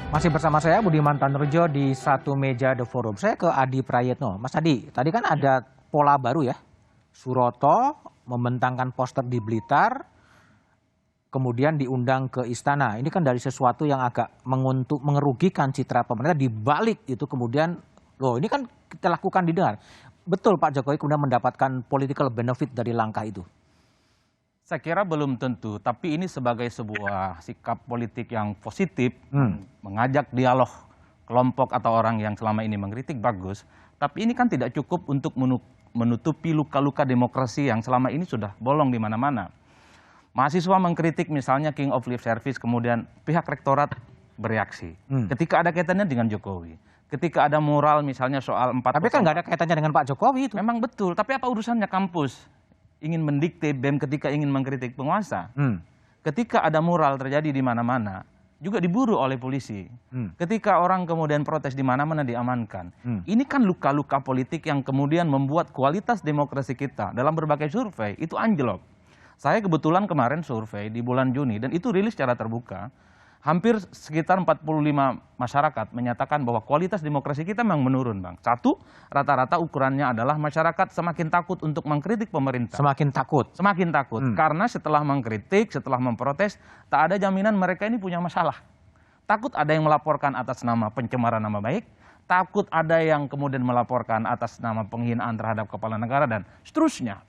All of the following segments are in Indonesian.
Masih bersama saya Budiman Tanurjo di satu meja The Forum. Saya ke Adi Prayetno. Mas Adi, tadi kan ada pola baru ya. Suroto membentangkan poster di Blitar, kemudian diundang ke istana. Ini kan dari sesuatu yang agak mengerugikan citra pemerintah, dibalik itu kemudian, loh ini kan kita lakukan didengar. Betul Pak Jokowi kemudian mendapatkan political benefit dari langkah itu? Saya kira belum tentu, tapi ini sebagai sebuah sikap politik yang positif, mengajak dialog kelompok atau orang yang selama ini mengkritik bagus, tapi ini kan tidak cukup untuk menutupi luka-luka demokrasi yang selama ini sudah bolong di mana-mana. Mahasiswa mengkritik misalnya King of Lip Service, kemudian pihak rektorat bereaksi. Ketika ada kaitannya dengan Jokowi, ketika ada mural misalnya soal 4. Tapi kan nggak ada kaitannya dengan Pak Jokowi itu. Memang betul, tapi apa urusannya kampus ingin mendikte BEM ketika ingin mengkritik penguasa? Ketika ada mural terjadi di mana-mana, juga diburu oleh polisi. Ketika orang kemudian protes di mana-mana diamankan. Ini kan luka-luka politik yang kemudian membuat kualitas demokrasi kita dalam berbagai survei itu anjlok. Saya kebetulan kemarin survei di bulan Juni dan itu rilis secara terbuka. Hampir sekitar 45 masyarakat menyatakan bahwa kualitas demokrasi kita memang menurun, Bang. Satu, rata-rata ukurannya adalah masyarakat semakin takut untuk mengkritik pemerintah. Semakin takut? Semakin takut, karena setelah mengkritik, setelah memprotes, tak ada jaminan mereka ini punya masalah. Takut ada yang melaporkan atas nama pencemaran nama baik, takut ada yang kemudian melaporkan atas nama penghinaan terhadap kepala negara, dan seterusnya.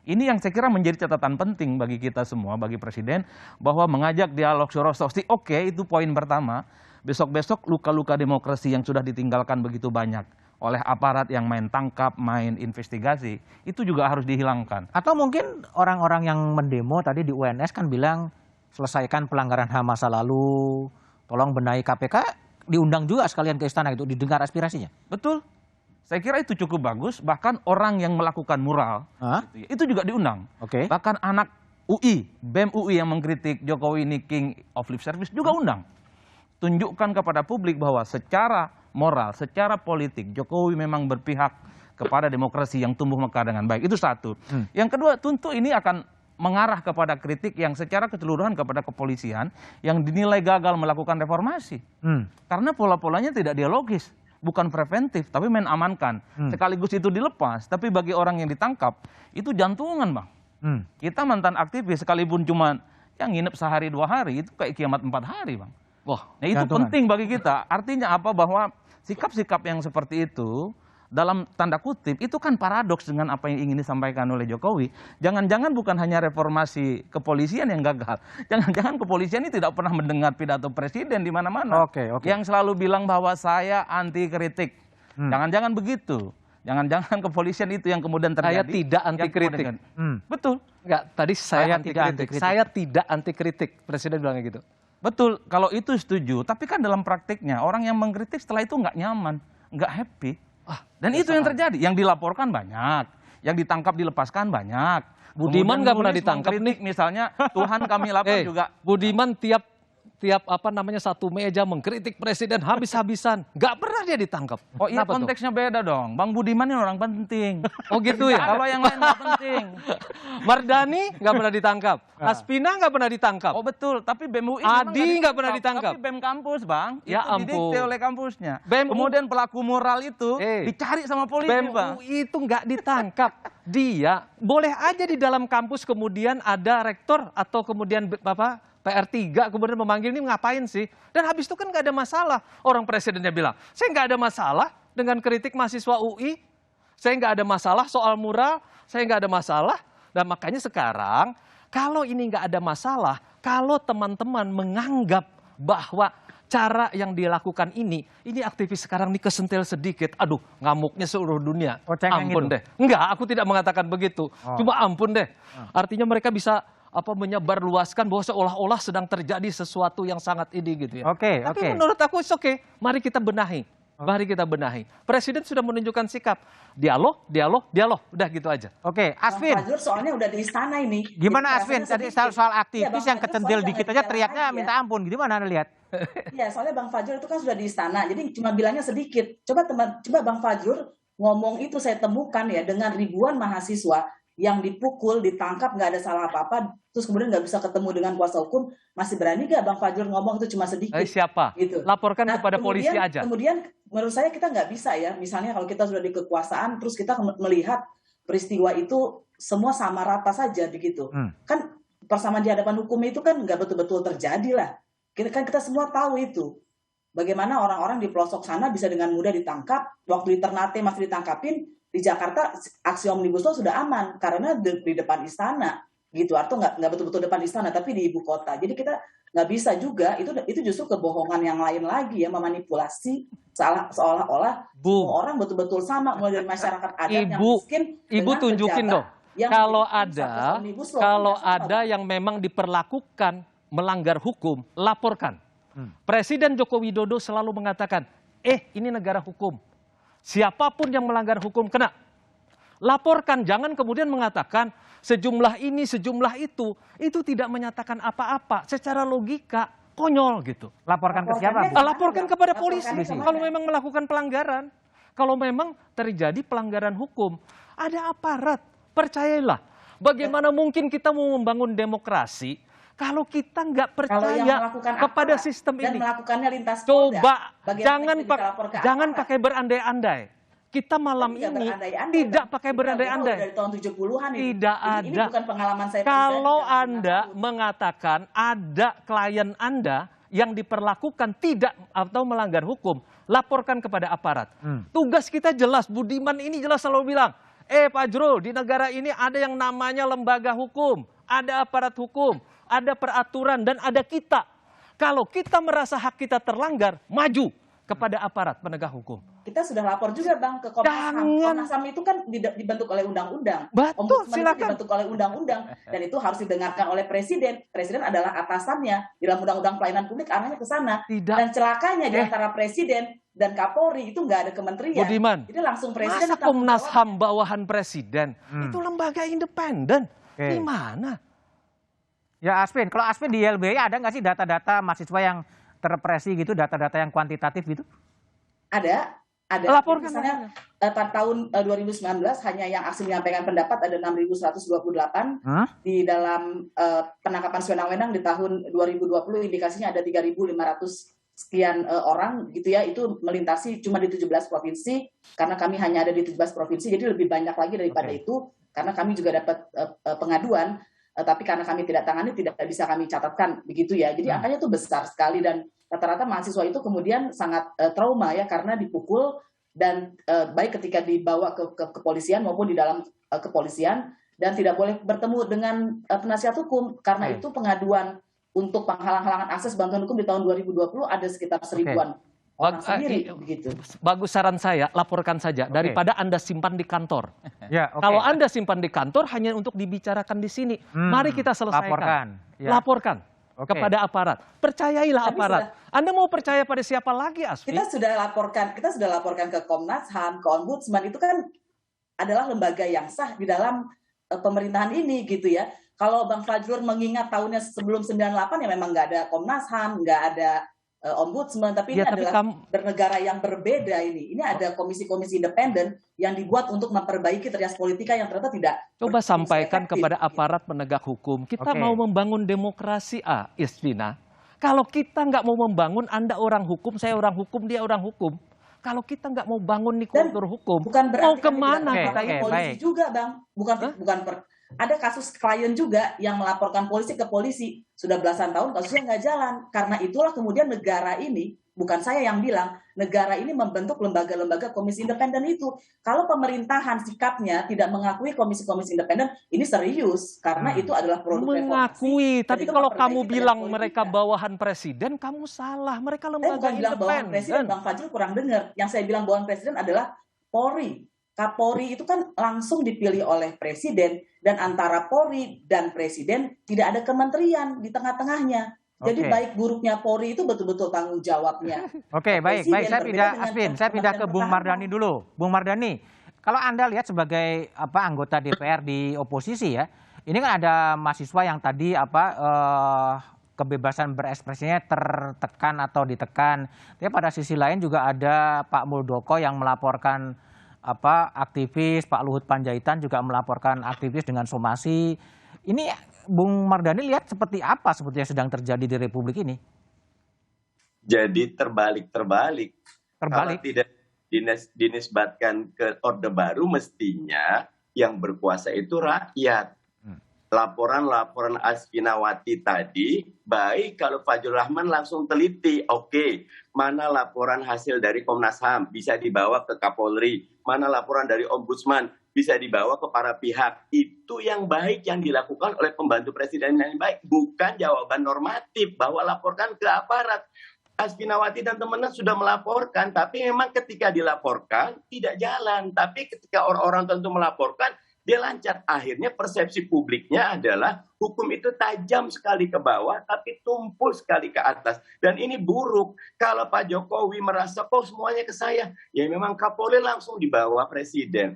Ini yang saya kira menjadi catatan penting bagi kita semua, bagi Presiden, bahwa mengajak dialog Suroto, oke, itu poin pertama. Besok-besok luka-luka demokrasi yang sudah ditinggalkan begitu banyak oleh aparat yang main tangkap, main investigasi, itu juga harus dihilangkan. Atau mungkin orang-orang yang mendemo tadi di UNS kan bilang, selesaikan pelanggaran HAM masa lalu, tolong benahi KPK, diundang juga sekalian ke istana itu, didengar aspirasinya. Betul. Saya kira itu cukup bagus, bahkan orang yang melakukan mural, itu juga diundang. Bahkan anak UI, BEM UI yang mengkritik Jokowi ini King of Lip Service juga undang. Tunjukkan kepada publik bahwa secara moral, secara politik, Jokowi memang berpihak kepada demokrasi yang tumbuh mekar dengan baik. Itu satu. Yang kedua, tentu ini akan mengarah kepada kritik yang secara keseluruhan kepada kepolisian yang dinilai gagal melakukan reformasi. Karena pola-polanya tidak dialogis. Bukan preventif, tapi main amankan. Sekaligus itu dilepas, tapi bagi orang yang ditangkap, itu jantungan, Bang. Kita mantan aktivis, sekalipun cuma yang nginep sehari 2 hari, itu kayak kiamat 4 hari, Bang. Wah, nah itu penting bagi kita. Artinya apa? Bahwa sikap-sikap yang seperti itu, dalam tanda kutip, itu kan paradoks dengan apa yang ingin disampaikan oleh Jokowi. Jangan-jangan bukan hanya reformasi kepolisian yang gagal. Jangan-jangan kepolisian ini tidak pernah mendengar pidato presiden di mana-mana. Yang selalu bilang bahwa saya anti kritik. Jangan-jangan begitu. Jangan-jangan kepolisian itu yang kemudian terjadi. Saya tidak anti kritik. Betul. Enggak, tadi saya anti kritik. Saya tidak anti kritik. Presiden bilangnya gitu. Betul, kalau itu setuju. Tapi kan dalam praktiknya, orang yang mengkritik setelah itu nggak nyaman, nggak happy. Dan itu yang terjadi, yang dilaporkan banyak, yang ditangkap dilepaskan banyak. Budiman nggak pernah ditangkap nih, misalnya Tuhan kami lapar juga. Budiman tiap satu meja mengkritik presiden habis-habisan, nggak pernah dia ditangkap. Oh iya, konteksnya beda dong. Bang Budiman ini orang penting. Oh gitu ya. Kalau yang lain nggak penting. Mardani nggak pernah ditangkap. Aspina nggak pernah ditangkap. Oh betul, tapi BEM UI Adi nggak pernah ditangkap. Tapi BEM kampus, Bang, ya itu didikte oleh kampusnya. Kemudian pelaku moral itu dicari sama polisi, BEM Bang. UI itu nggak ditangkap. Dia boleh aja di dalam kampus kemudian ada rektor atau kemudian PR3 kemudian memanggil, ini ngapain sih? Dan habis itu kan nggak ada masalah. Orang presidennya bilang, saya nggak ada masalah dengan kritik mahasiswa UI. Saya nggak ada masalah soal mural. Saya nggak ada masalah. Dan makanya sekarang, kalau ini nggak ada masalah, kalau teman-teman menganggap bahwa cara yang dilakukan ini aktivis sekarang nih kesentil sedikit, aduh ngamuknya seluruh dunia. Ampun deh. Enggak, aku tidak mengatakan begitu. Cuma ampun deh. Artinya mereka bisa menyebarluaskan bahwa seolah-olah sedang terjadi sesuatu yang sangat ini gitu ya. Tapi menurut aku oke. Mari kita benahi. Mari kita benahi. Presiden sudah menunjukkan sikap. Dialog. Udah gitu aja. Asvin. Bang Fajrul soalnya udah di istana ini. Gimana Asvin? Tadi soal aktivis yang kecentil dikit aja teriaknya minta ampun. Gimana Anda lihat? Iya, soalnya Bang Fajrul itu kan sudah di istana. Jadi cuma bilangnya sedikit. Coba Bang Fajrul ngomong itu saya temukan ya dengan ribuan mahasiswa yang dipukul, ditangkap, nggak ada salah apa-apa, terus kemudian nggak bisa ketemu dengan kuasa hukum, masih berani nggak Bang Fajrul ngomong itu cuma sedikit? Siapa? Gitu. Laporkan kepada polisi aja. Kemudian menurut saya kita nggak bisa ya, misalnya kalau kita sudah di kekuasaan, terus kita melihat peristiwa itu semua sama rata saja begitu. Kan persamaan di hadapan hukum itu kan nggak betul-betul terjadi lah. Kita semua tahu itu. Bagaimana orang-orang di pelosok sana bisa dengan mudah ditangkap, waktu di Ternate masih ditangkapin, di Jakarta aksi Omnibus Law sudah aman karena di depan istana gitu, atau nggak betul-betul depan istana tapi di ibu kota. Jadi kita nggak bisa juga, itu justru kebohongan yang lain lagi ya, memanipulasi seolah-olah semua orang betul-betul sama, mulai dari masyarakat adat yang miskin. Ibu tunjukin dong kalau ada yang memang diperlakukan melanggar hukum, laporkan. Presiden Joko Widodo selalu mengatakan, ini negara hukum. Siapapun yang melanggar hukum kena. Laporkan, jangan kemudian mengatakan sejumlah ini, sejumlah itu tidak menyatakan apa-apa. Secara logika, konyol gitu. Laporkan ke siapa? Laporkan kepada polisi kalau memang melakukan pelanggaran. Kalau memang terjadi pelanggaran hukum, ada aparat, percayalah. Bagaimana mungkin kita mau membangun demokrasi kalau kita nggak percaya kepada sistem ini? Melakukannya lintas coba, jangan pakai berandai-andai. Kita malam ini tidak pakai berandai-andai. Dari tahun 70-an tidak ada. Ini bukan pengalaman saya. Kalau Anda mengatakan ada klien Anda yang diperlakukan tidak atau melanggar hukum, laporkan kepada aparat. Tugas kita jelas. Budiman ini jelas selalu bilang, Pak Jrul, di negara ini ada yang namanya lembaga hukum, ada aparat hukum, ada peraturan, dan ada kita. Kalau kita merasa hak kita terlanggar, maju kepada aparat penegak hukum. Kita sudah lapor juga Bang ke Komnas HAM. Komnas HAM itu kan dibentuk oleh undang-undang. Betul, silakan. Dibentuk oleh undang-undang dan itu harus didengarkan oleh presiden. Presiden adalah atasannya. Dalam undang-undang pelayanan publik arahnya ke sana. Dan celakanya di antara presiden dan Kapolri itu nggak ada kementerian. Budiman, jadi langsung presiden. Masa Komnas HAM bawahan presiden? Itu lembaga independen. Gimana? Ya Asvin, kalau Asvin di YLBI ada nggak sih data-data mahasiswa yang terrepresi gitu, data-data yang kuantitatif gitu? Ada. Laporkan. Misalnya pada tahun 2019 hanya yang aksi menyampaikan pendapat ada 6.128. Di dalam penangkapan sewenang-wenang di tahun 2020 indikasinya ada 3.500 sekian orang gitu ya, itu melintasi cuma di 17 provinsi karena kami hanya ada di 17 provinsi, jadi lebih banyak lagi daripada itu karena kami juga dapat pengaduan. Tapi karena kami tidak tangani, tidak bisa kami catatkan begitu ya. Jadi angkanya itu besar sekali dan rata-rata mahasiswa itu kemudian sangat trauma ya karena dipukul dan baik ketika dibawa ke kepolisian maupun di dalam kepolisian dan tidak boleh bertemu dengan penasihat hukum karena itu pengaduan untuk penghalang-halangan akses bantuan hukum di tahun 2020 ada sekitar 1000-an. Bagus saran saya, laporkan saja daripada Anda simpan di kantor. Kalau Anda simpan di kantor hanya untuk dibicarakan di sini. Mari kita selesaikan. Laporkan kepada aparat. Percayailah aparat. Anda mau percaya pada siapa lagi, Asfi? Kita sudah laporkan ke Komnas HAM, ke Ombudsman, itu kan adalah lembaga yang sah di dalam pemerintahan ini gitu ya. Kalau Bang Fajrul mengingat tahunnya sebelum 98 ya memang nggak ada Komnas HAM, nggak ada Ombudsman, tapi ini adalah bernegara yang berbeda ini. Ini ada komisi-komisi independen yang dibuat untuk memperbaiki trias politika yang ternyata tidak. Coba sampaikan kepada aparat penegak hukum. Kita mau membangun demokrasi, Isvina. Kalau kita nggak mau membangun, Anda orang hukum, saya orang hukum, dia orang hukum. Kalau kita nggak mau bangun nih kultur hukum, mau kemana kita ini? Polisi juga, Bang. Ada kasus klien juga yang melaporkan polisi ke polisi. Sudah belasan tahun kasusnya nggak jalan. Karena itulah kemudian negara ini, bukan saya yang bilang, negara ini membentuk lembaga-lembaga komisi independen itu. Kalau pemerintahan sikapnya tidak mengakui komisi-komisi independen, ini serius. Karena itu adalah produk reformasi. Mengakui, tapi kalau kamu bilang mereka bawahan presiden, kamu salah. Mereka lembaga independen. Bilang bawahan presiden, Bang Fajrul kurang dengar. Yang saya bilang bawahan presiden adalah Polri. Kapolri itu kan langsung dipilih oleh presiden dan antara Polri dan presiden tidak ada kementerian di tengah-tengahnya. Jadi baik buruknya Polri itu betul-betul tanggung jawabnya. Baik. Saya pindah ke Bung Mardhani dulu. Bung Mardhani, kalau Anda lihat sebagai anggota DPR di oposisi ya, ini kan ada mahasiswa yang tadi kebebasan berekspresinya tertekan atau ditekan. Tapi pada sisi lain juga ada Pak Muldoko yang melaporkan aktivis, Pak Luhut Panjaitan juga melaporkan aktivis dengan somasi. Ini Bung Mardhani lihat seperti apa sebetulnya sedang terjadi di Republik ini? Jadi terbalik. Kalau tidak dinisbatkan ke Orde Baru, mestinya yang berkuasa itu rakyat. Laporan-laporan Asfinawati tadi, baik kalau Fajrul Rahman langsung teliti, oke, mana laporan hasil dari Komnas HAM bisa dibawa ke Kapolri, mana laporan dari Ombudsman bisa dibawa ke para pihak. Itu yang baik yang dilakukan oleh pembantu presiden yang baik, bukan jawaban normatif bahwa laporkan ke aparat. Asfinawati dan teman-teman sudah melaporkan, tapi memang ketika dilaporkan tidak jalan. Tapi ketika orang-orang tentu melaporkan, dia lancar. Akhirnya persepsi publiknya adalah hukum itu tajam sekali ke bawah, tapi tumpul sekali ke atas. Dan ini buruk. Kalau Pak Jokowi merasa, kok semuanya ke saya, ya memang Kapolri langsung dibawa presiden.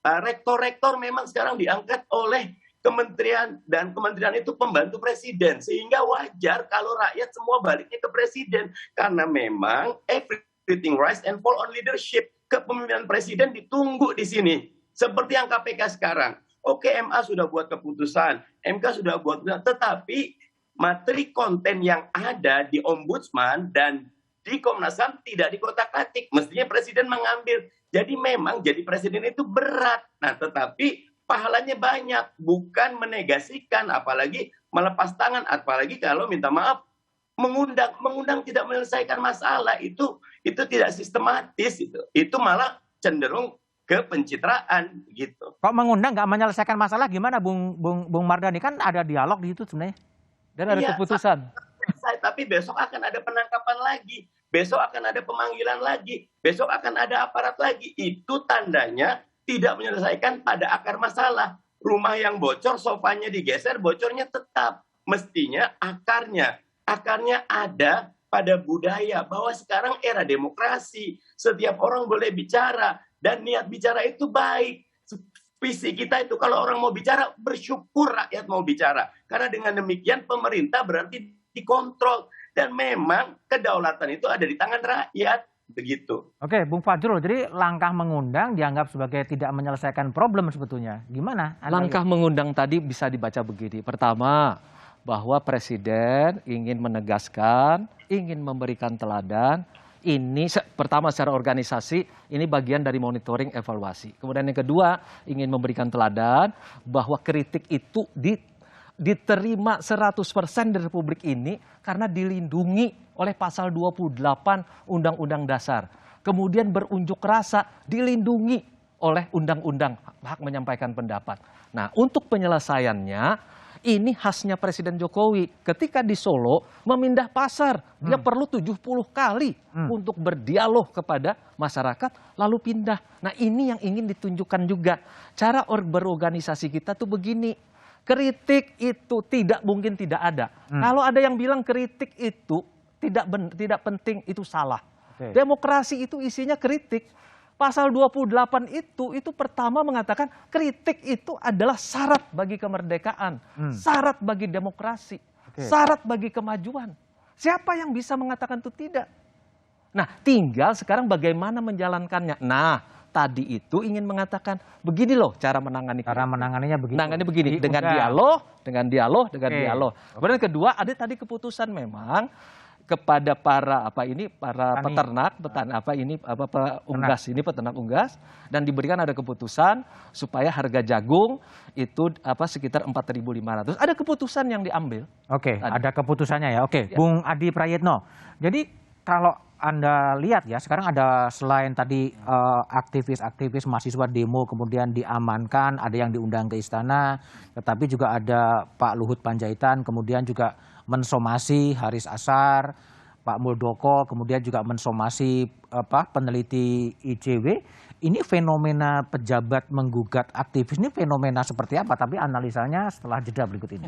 Rektor-rektor memang sekarang diangkat oleh kementerian, dan kementerian itu pembantu presiden, sehingga wajar kalau rakyat semua baliknya ke presiden, karena memang everything rise and fall on leadership. Kepemimpinan presiden ditunggu di sini, seperti yang KPK sekarang. Oke, MA sudah buat keputusan, MK sudah buat keputusan, tetapi materi konten yang ada di Ombudsman dan di Komnas HAM tidak dikotak-katik, mestinya presiden mengambil. Jadi memang jadi presiden itu berat. Nah, tetapi pahalanya banyak, bukan menegasikan, apalagi melepas tangan, apalagi kalau minta maaf mengundang tidak menyelesaikan masalah, itu tidak sistematis, itu malah cenderung ke pencitraan gitu. Kok mengundang nggak menyelesaikan masalah gimana, Bung Mardhani? Kan ada dialog di situ sebenarnya dan ada keputusan. Tapi besok akan ada penangkapan lagi, besok akan ada pemanggilan lagi, besok akan ada aparat lagi. Itu tandanya tidak menyelesaikan pada akar masalah. Rumah yang bocor, sofanya digeser, bocornya tetap. Mestinya akarnya ada pada budaya bahwa sekarang era demokrasi, setiap orang boleh bicara dan niat bicara itu baik. Visi kita itu kalau orang mau bicara, bersyukur rakyat mau bicara, karena dengan demikian pemerintah berarti dikontrol, dan memang kedaulatan itu ada di tangan rakyat. Begitu. Oke, Bung Fajrul, jadi langkah mengundang dianggap sebagai tidak menyelesaikan problem sebetulnya. Gimana? Langkah mengundang tadi bisa dibaca begini. Pertama, bahwa presiden ingin menegaskan, ingin memberikan teladan. Ini pertama secara organisasi, ini bagian dari monitoring evaluasi. Kemudian yang kedua, ingin memberikan teladan bahwa kritik itu diterima 100% di Republik ini karena dilindungi oleh pasal 28 Undang-Undang Dasar. Kemudian berunjuk rasa dilindungi oleh Undang-Undang hak menyampaikan pendapat. Nah, untuk penyelesaiannya ini khasnya Presiden Jokowi. Ketika di Solo memindah pasar, dia perlu 70 kali untuk berdialog kepada masyarakat lalu pindah. Nah, ini yang ingin ditunjukkan juga. Cara berorganisasi kita tuh begini. Kritik itu tidak mungkin tidak ada. Kalau ada yang bilang kritik itu tidak penting, itu salah. Okay. Demokrasi itu isinya kritik. Pasal 28 itu pertama mengatakan kritik itu adalah syarat bagi kemerdekaan, syarat bagi demokrasi, syarat bagi kemajuan. Siapa yang bisa mengatakan itu tidak? Nah, tinggal sekarang bagaimana menjalankannya. Nah, tadi itu ingin mengatakan begini loh cara menangani. Cara menanganinya begini. Menangani begini, dengan dialog. Kemudian kedua, ada tadi keputusan memang kepada para peternak unggas, dan diberikan ada keputusan supaya harga jagung itu sekitar 4.500. Ada keputusan yang diambil. Oke, ada keputusannya ya. Oke, ya. Bung Adi Prayitno. Jadi kalau Anda lihat ya, sekarang ada selain tadi aktivis-aktivis mahasiswa demo kemudian diamankan, ada yang diundang ke istana, tetapi juga ada Pak Luhut Panjaitan, kemudian juga mensomasi Haris Azhar, Pak Muldoko, kemudian juga mensomasi peneliti ICW. Ini fenomena pejabat menggugat aktivis, ini fenomena seperti apa? Tapi analisanya setelah jeda berikut ini.